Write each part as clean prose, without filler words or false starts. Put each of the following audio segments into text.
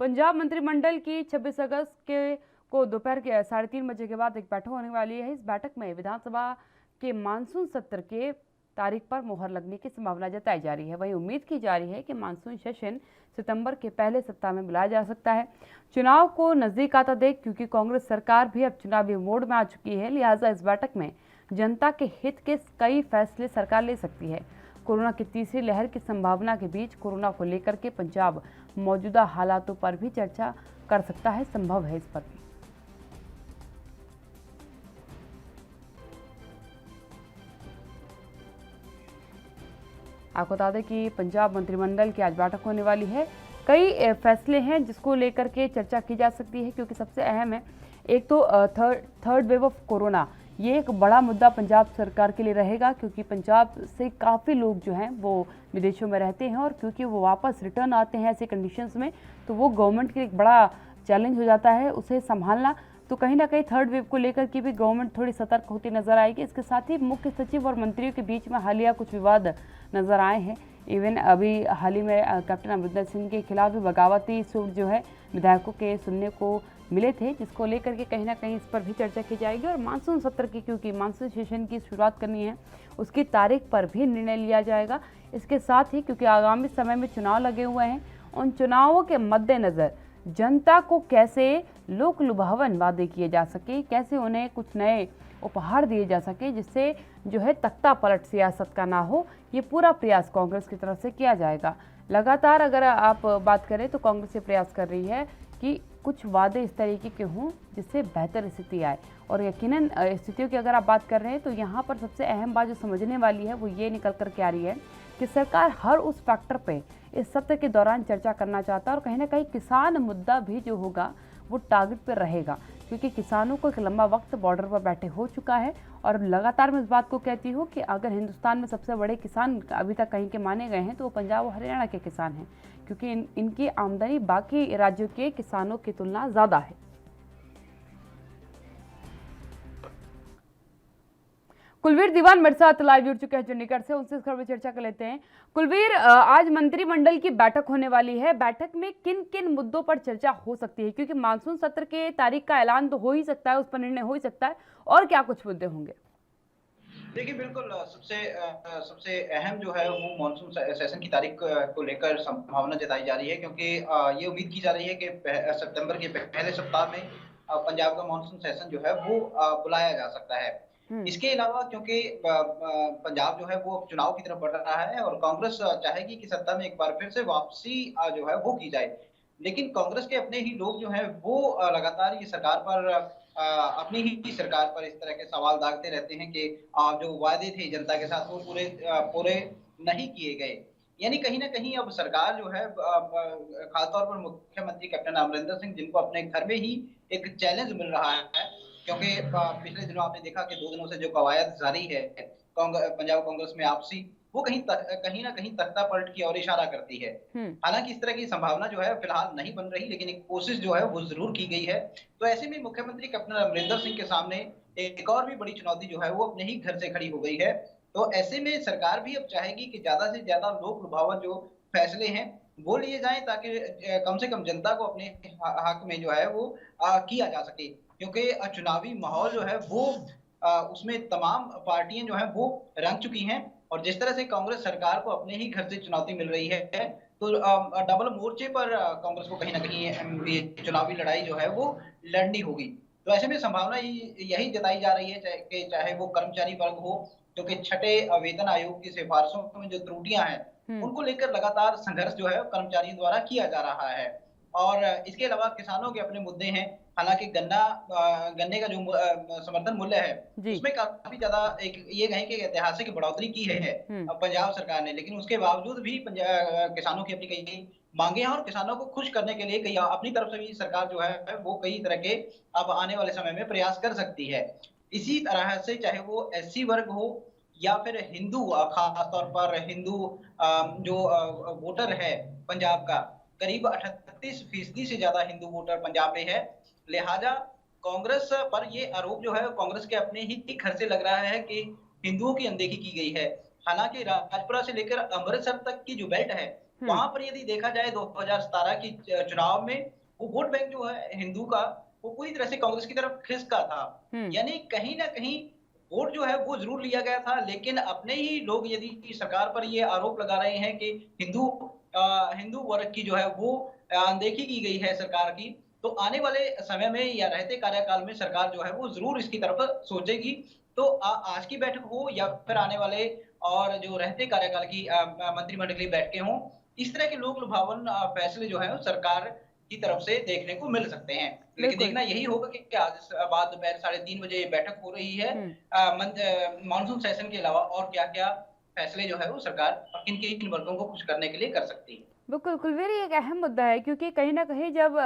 पंजाब मंत्रिमंडल की 26 अगस्त को दोपहर के 3:30 बजे के बाद एक बैठक होने वाली है। इस बैठक में विधानसभा के मानसून सत्र के तारीख पर मुहर लगने की संभावना जताई जा रही है। वहीं उम्मीद की जा रही है कि मानसून सेशन सितंबर के पहले सप्ताह में बुलाया जा सकता है। चुनाव को नजदीक आता देख क्योंकि कांग्रेस सरकार भी अब चुनावी मोड में आ चुकी है, लिहाजा इस बैठक में जनता के हित के कई फैसले सरकार ले सकती है। कोरोना की तीसरी लहर की संभावना के बीच कोरोना को लेकर के पंजाब मौजूदा हालातों पर भी चर्चा कर सकता है, संभव है इस पर भी। आपको बता दें कि पंजाब मंत्रिमंडल की आज बैठक होने वाली है। कई फैसले हैं जिसको लेकर के चर्चा की जा सकती है, क्योंकि सबसे अहम है एक तो थर्ड वेव ऑफ कोरोना। ये एक बड़ा मुद्दा पंजाब सरकार के लिए रहेगा, क्योंकि पंजाब से काफ़ी लोग जो हैं वो विदेशों में रहते हैं और क्योंकि वो वापस रिटर्न आते हैं ऐसे कंडीशंस में, तो वो गवर्नमेंट के लिए एक बड़ा चैलेंज हो जाता है उसे संभालना। तो कहीं ना कहीं थर्ड वेव को लेकर के भी गवर्नमेंट थोड़ी सतर्क होती नजर आएगी। इसके साथ ही मुख्य सचिव और मंत्रियों के बीच में हालिया कुछ विवाद नजर आए हैं। इवन अभी हाल ही में कैप्टन अमरिंदर सिंह के खिलाफ भी बगावती सुर जो है विधायकों के सुनने को मिले थे, जिसको लेकर के कहीं ना कहीं इस पर भी चर्चा की जाएगी। और मानसून सत्र की, क्योंकि मानसून सेशन की शुरुआत करनी है, उसकी तारीख पर भी निर्णय लिया जाएगा। इसके साथ ही क्योंकि आगामी समय में चुनाव लगे हुए हैं, उन चुनावों के मद्देनज़र जनता को कैसे लोक लुभावन वादे किए जा सके, कैसे उन्हें कुछ नए उपहार दिए जा सके जिससे जो है तख्ता पलट सियासत का ना हो, ये पूरा प्रयास कांग्रेस की तरफ से किया जाएगा। लगातार अगर आप बात करें तो कांग्रेस ये प्रयास कर रही है कि कुछ वादे इस तरीके के हों जिससे बेहतर स्थिति आए। और यकीनन स्थितियों की अगर आप बात कर रहे हैं तो यहाँ पर सबसे अहम बात जो समझने वाली है वो ये निकल कर के आ रही है कि सरकार हर उस फैक्टर पे इस सत्र के दौरान चर्चा करना चाहता है। और कहीं ना कहीं किसान मुद्दा भी जो होगा वो टारगेट पर रहेगा, क्योंकि किसानों को एक लंबा वक्त बॉर्डर पर बैठे हो चुका है। और लगातार मैं इस बात को कहती हूँ कि अगर हिंदुस्तान में सबसे बड़े किसान अभी तक कहीं के माने गए हैं तो वो पंजाब और हरियाणा के किसान हैं, क्योंकि इनकी आमदनी बाकी राज्यों के किसानों की तुलना ज़्यादा है। कुलवीर दीवान मेरे साथ लाइव जुड़ चुके हैं चंडीगढ़ से, उनसे इस खबर पर चर्चा कर लेते हैं। कुलवीर, आज मंत्रिमंडल की बैठक होने वाली है, बैठक में किन किन मुद्दों पर चर्चा हो सकती है? क्योंकि मानसून सत्र के तारीख का ऐलान तो हो ही सकता है, उस पर निर्णय हो ही सकता है, और क्या कुछ मुद्दे होंगे? देखिए बिल्कुल सबसे अहम जो है वो मानसून सेशन की तारीख को लेकर संभावना जताई जा रही है, क्योंकि ये उम्मीद की जा रही है कि सितंबर के पहले सप्ताह में पंजाब का मानसून सेशन जो है वो बुलाया जा सकता है। इसके अलावा क्योंकि पंजाब जो है वो चुनाव की तरफ बढ़ रहा है और कांग्रेस चाहेगी कि सत्ता में एक बार फिर से वापसी जो है वो की जाए, लेकिन कांग्रेस के अपने ही लोग जो हैं वो लगातार ये सरकार पर अपनी ही सरकार पर इस तरह के सवाल दागते रहते हैं कि जो वादे थे जनता के साथ वो पूरे नहीं किए गए। यानी कहीं न कहीं अब सरकार जो है खासतौर पर मुख्यमंत्री कैप्टन अमरिंदर सिंह, जिनको अपने घर में ही एक चैलेंज मिल रहा है, क्योंकि पिछले दिनों आपने देखा कि 2 दिनों से जो कवायद जारी है पंजाब कांग्रेस में आपसी, वो कहीं न कहीं तख्ता पलट की ओर इशारा करती है। हालाँकि इस तरह की संभावना जो है फिलहाल नहीं बन रही, लेकिन एक कोशिश जो है वो ज़रूर की गई है। तो ऐसे में मुख्यमंत्री कैप्टन अमरिंदर सिंह के सामने एक और भी बड़ी चुनौती जो है वो अपने ही घर से खड़ी हो गई है। तो ऐसे में सरकार भी अब चाहेगी कि ज़्यादा से ज़्यादा लोक लुभावन जो फैसले हैं वो लिए जाएँ, ताकि कम से कम जनता को अपने हक में जो है वो किया जा सके। क्योंकि चुनावी माहौल जो है वो उसमें तमाम पार्टियां जो हैं वो रंग चुकी हैं, और जिस तरह से कांग्रेस सरकार को अपने ही घर से चुनौती मिल रही है, तो डबल मोर्चे पर कांग्रेस को कहीं न कहीं ये चुनावी लड़ाई जो है वो लड़नी होगी। तो ऐसे में संभावना यही जताई जा रही है कि चाहे वो कर्मचारी वर्ग हो, क्योंकि छठे वेतन आयोग की सिफारिशों में जो त्रुटियां हैं उनको लेकर लगातार संघर्ष जो है कर्मचारियों द्वारा किया जा रहा है। और इसके अलावा किसानों के अपने मुद्दे हैं। हालांकि गन्ने का जो समर्थन मूल्य है उसमें काफी ज्यादा एक ये कहें कि ऐतिहासिक बढ़ोतरी की है पंजाब सरकार ने, लेकिन उसके बावजूद भी किसानों की अपनी कई मांगे हैं, और किसानों को खुश करने के लिए कई अपनी तरफ से भी सरकार जो है वो कई तरह के अब आने वाले समय में प्रयास कर सकती है। इसी तरह से चाहे वो एससी वर्ग हो या फिर हिंदू, खास तौर पर हिंदू जो वोटर है पंजाब का, करीब 38% से ज्यादा हिंदू वोटर पंजाब में है। लिहाजा कांग्रेस पर ये आरोप जो है कांग्रेस के अपने ही घर से लग रहा है कि हिंदुओं की अनदेखी की गई है। हालांकि राजपुरा से लेकर अमृतसर तक की जो बेल्ट है वहां पर यदि देखा जाए 2017 की चुनाव में वो वोट बैंक जो है हिंदू का, वो पूरी तरह से कांग्रेस की तरफ खिसका था। यानी कहीं ना कहीं वोट जो है वो जरूर लिया गया था, लेकिन अपने ही लोग यदि सरकार पर ये आरोप लगा रहे हैं कि हिंदू वर्ग की जो है वो अनदेखी की गई है सरकार की, तो आने वाले समय में या रहते कार्यकाल में सरकार जो है वो जरूर इसकी तरफ सोचेगी। तो आज की बैठक हो या फिर आने वाले और जो रहते कार्यकाल की मंत्रिमंडलीय बैठकें हों, इस तरह के लोक लुभावन फैसले जो है वो सरकार की तरफ से देखने को मिल सकते हैं। लेकिन बिल्कुल। देखना यही होगा कि क्या आज बाद दोपहर 3:30 बजे ये बैठक हो रही है, मानसून सेशन के अलावा और क्या-क्या फैसले जो है वो सरकार किन-किन वर्गों को खुश करने के लिए कर सकती है। बिल्कुल, कुलवीर ये एक अहम मुद्दा है क्योंकि कहीं न कहीं जब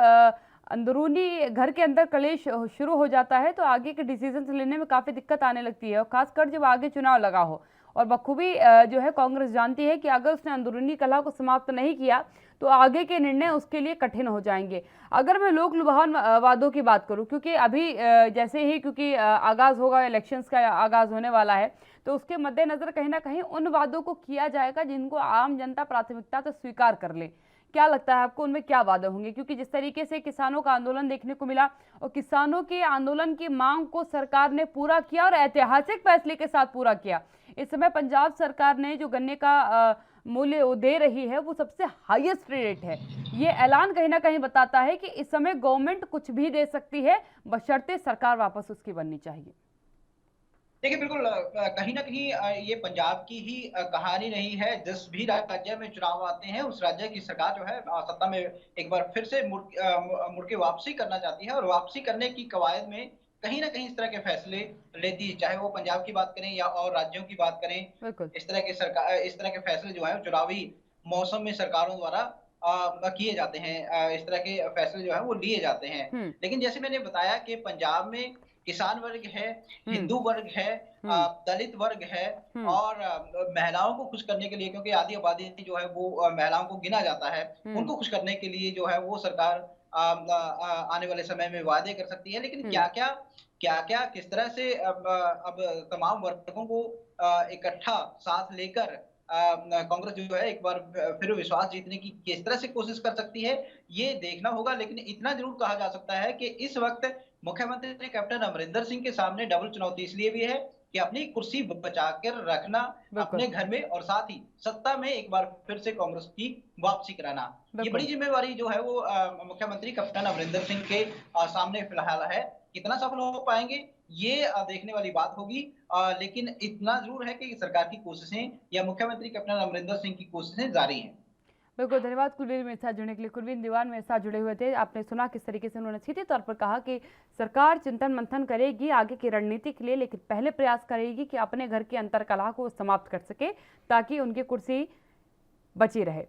अंदरूनी घर के अंदर कलेश शुरू हो जाता है तो आगे के डिसीजंस लेने में काफ़ी दिक्कत आने लगती है और ख़ासकर जब आगे चुनाव लगा हो। और बखूबी जो है कांग्रेस जानती है कि अगर उसने अंदरूनी कलह को समाप्त नहीं किया तो आगे के निर्णय उसके लिए कठिन हो जाएंगे। अगर मैं लोक लुभावन वादों की बात करूं, क्योंकि अभी जैसे ही क्योंकि आगाज़ होगा, इलेक्शंस का आगाज़ होने वाला है, तो उसके मद्देनज़र कहीं ना कहीं उन वादों को किया जाएगा जिनको आम जनता प्राथमिकता तो स्वीकार कर ले। क्या लगता है आपको उनमें क्या वादे होंगे? क्योंकि जिस तरीके से किसानों का आंदोलन देखने को मिला और किसानों के आंदोलन की मांग को सरकार ने पूरा किया और ऐतिहासिक फैसले के साथ पूरा किया। इस समय पंजाब सरकार ने जो गन्ने का मूल्य वो दे रही है वो सबसे हाईएस्ट रेट है। ये ऐलान कहीं ना कहीं बताता है कि इस समय गवर्नमेंट कुछ भी दे सकती है, बशर्ते सरकार वापस उसकी बननी चाहिए। देखिए बिल्कुल, कहीं न कहीं ये पंजाब की ही कहानी नहीं है। जिस भी राज्य में चुनाव आते हैं, उस राज्य की सरकार जो है सत्ता में एक बार फिर से मुड़ के वापसी करना चाहती है और वापसी करने की कवायद में कहीं न कहीं इस तरह के फैसले लेती है। चाहे वो पंजाब की बात करें या और राज्यों की बात करें, बिल्कुल। इस तरह के फैसले जो हैं चुनावी मौसम में सरकारों द्वारा किए जाते हैं। इस तरह के फैसले जो हैं वो लिए जाते हैं। लेकिन जैसे मैंने बताया कि पंजाब में किसान वर्ग है, हिंदू वर्ग है, दलित वर्ग है और महिलाओं को खुश करने के लिए, क्योंकि आधी आबादी जो है वो महिलाओं को गिना जाता है, उनको खुश करने के लिए जो है वो सरकार आने वाले समय में वादे कर सकती है। लेकिन क्या-क्या किस तरह से अब तमाम वर्गों को इकट्ठा साथ लेकर कांग्रेस जो है एक बार फिर विश्वास जीतने की किस तरह से कोशिश कर सकती है, ये देखना होगा। लेकिन इतना ज़रूर कहा जा सकता है कि इस वक़्त मुख्यमंत्री कैप्टन अमरिंदर सिंह के सामने डबल चुनौती इसलिए भी है कि अपनी कुर्सी बचा कर रखना अपने घर में और साथ ही सत्ता में एक बार फिर से कांग्रेस की वापसी कराना। ये बड़ी जिम्मेवारी जो है वो मुख्यमंत्री कैप्टन अमरिंदर सिंह के सामने फिलहाल है। कितना सफल हो पाएंगे ये देखने वाली बात होगी। लेकिन इतना जरूर है कि सरकार की कोशिशें या मुख्यमंत्री कैप्टन अमरिंदर सिंह की कोशिशें जारी हैं। बिल्कुल, धन्यवाद कुलवीर मेरे साथ जुड़ने के लिए। कुलवीर दीवान मेरे साथ जुड़े हुए थे। आपने सुना किस तरीके से उन्होंने सीधे तौर पर कहा कि सरकार चिंतन मंथन करेगी आगे की रणनीति के लिए, लेकिन पहले प्रयास करेगी कि अपने घर की अंतर्कलह को समाप्त कर सके ताकि उनकी कुर्सी बची रहे।